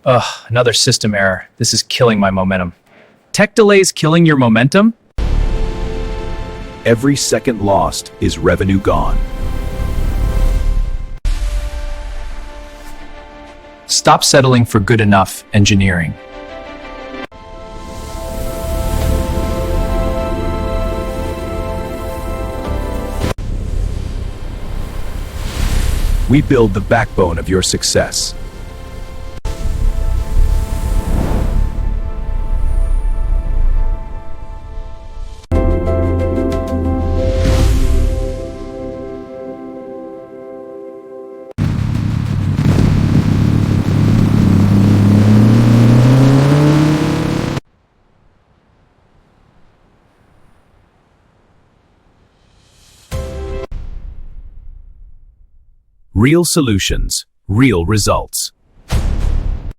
Ugh, another system error. This is killing my momentum. Tech delays killing your momentum? Every second lost is revenue gone. Stop settling for good enough engineering. We build the backbone of your success. Real solutions, real results.